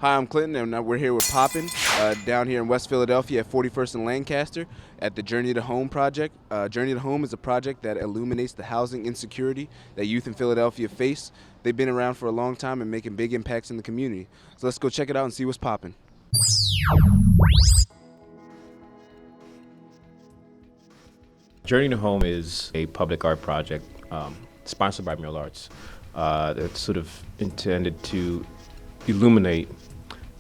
Hi, I'm Clinton, and we're here with POPPYN down here in West Philadelphia at 41st and Lancaster at the Journey2Home project. Journey2Home is a project that illuminates the housing insecurity that youth in Philadelphia face. They've been around for a long time and making big impacts in the community. So let's go check it out and see what's popping. Journey2Home is a public art project sponsored by Mural Arts that's sort of intended to illuminate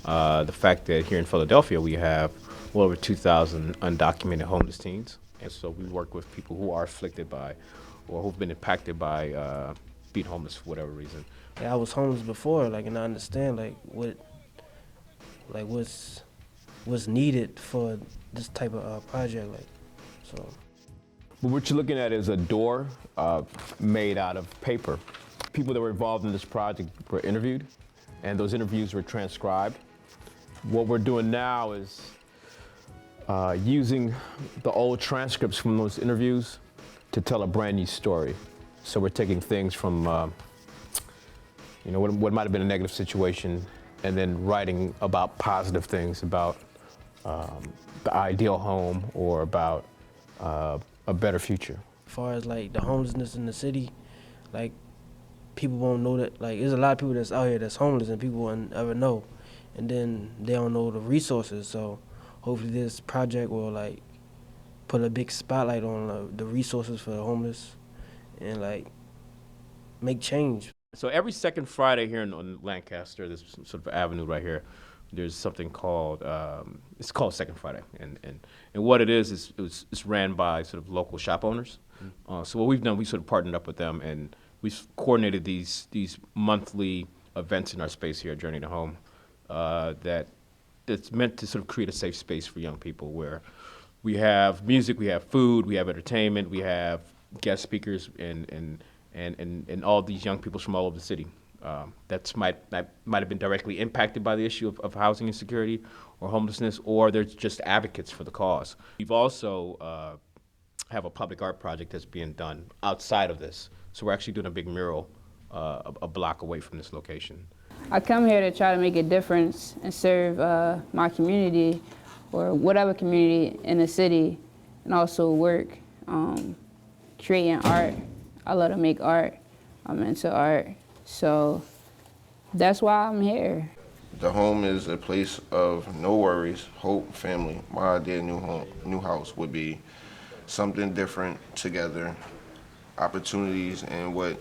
the fact that here in Philadelphia we have well over 2,000 undocumented homeless teens. And so we work with people who are afflicted by or who've been impacted by being homeless for whatever reason. I was homeless before, and I understand what's needed for this type of project, so. But what you're looking at is a door made out of paper. People that were involved in this project were interviewed, and those interviews were transcribed. What we're doing now is using the old transcripts from those interviews to tell a brand new story. So we're taking things from what might have been a negative situation and then writing about positive things about the ideal home or about a better future. As far as the homelessness in the city, people won't know that, there's a lot of people that's out here that's homeless and people won't ever know. And then they don't know the resources, so hopefully this project will put a big spotlight on the resources for the homeless and make change. So every second Friday here on Lancaster, this sort of avenue right here, there's something called, it's called Second Friday. And what it is it's ran by sort of local shop owners. So what we've done, we sort of partnered up with them and we've coordinated these monthly events in our space here at Journey2Home that's meant to sort of create a safe space for young people where we have music, we have food, we have entertainment, we have guest speakers and all these young people from all over the city that might have been directly impacted by the issue of housing insecurity or homelessness, or they're just advocates for the cause. We've also have a public art project that's being done outside of this. So we're actually doing a big mural a block away from this location. I come here to try to make a difference and serve my community or whatever community in the city, and also work creating art. I love to make art. I'm into art. So that's why I'm here. The home is a place of no worries, hope, family. My idea of new house would be something different together, opportunities, and what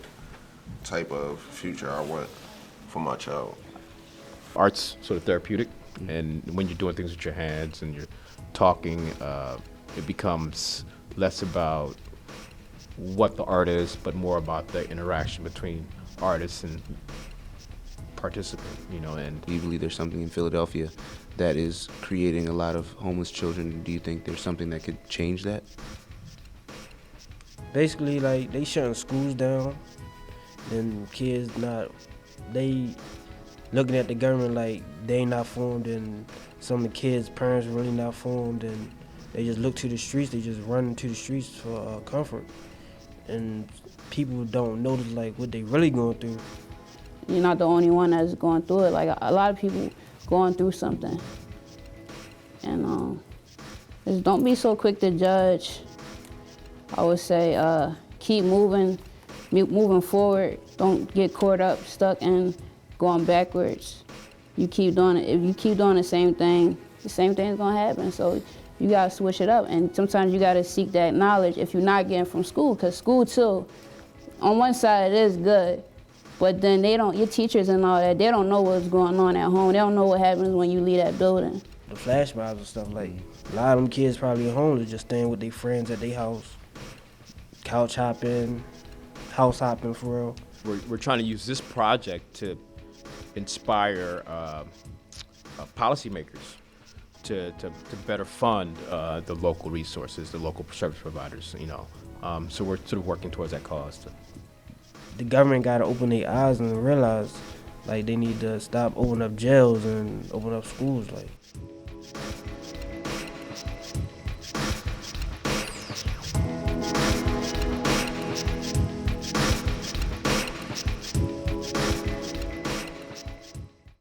type of future I want for my child. Art's sort of therapeutic, and when you're doing things with your hands and you're talking, it becomes less about what the art is, but more about the interaction between artists and participant, and Do you believe there's something in Philadelphia that is creating a lot of homeless children? Do you think there's something that could change that? Basically, they shutting schools down, then kids they looking at the government like they not formed, and some of the kids' parents really not formed, and they just look to the streets, they just run into the streets for comfort. And people don't notice what they really going through. You're not the only one that's going through it. A lot of people going through something. And just don't be so quick to judge. I would say keep moving forward. Don't get caught up, stuck in going backwards. You keep doing it. If you keep doing the same thing is gonna happen. So you gotta switch it up, and sometimes you gotta seek that knowledge if you're not getting from school, because school too, on one side it is good, but then your teachers and all that, they don't know what's going on at home. They don't know what happens when you leave that building. The flash mobs and stuff, a lot of them kids probably homeless, just staying with their friends at their house, couch hopping, house hopping for real. we're trying to use this project to inspire policymakers to better fund the local resources, the local service providers, So we're sort of working towards that cause. The government got to open their eyes and realize they need to stop opening up jails and open up schools.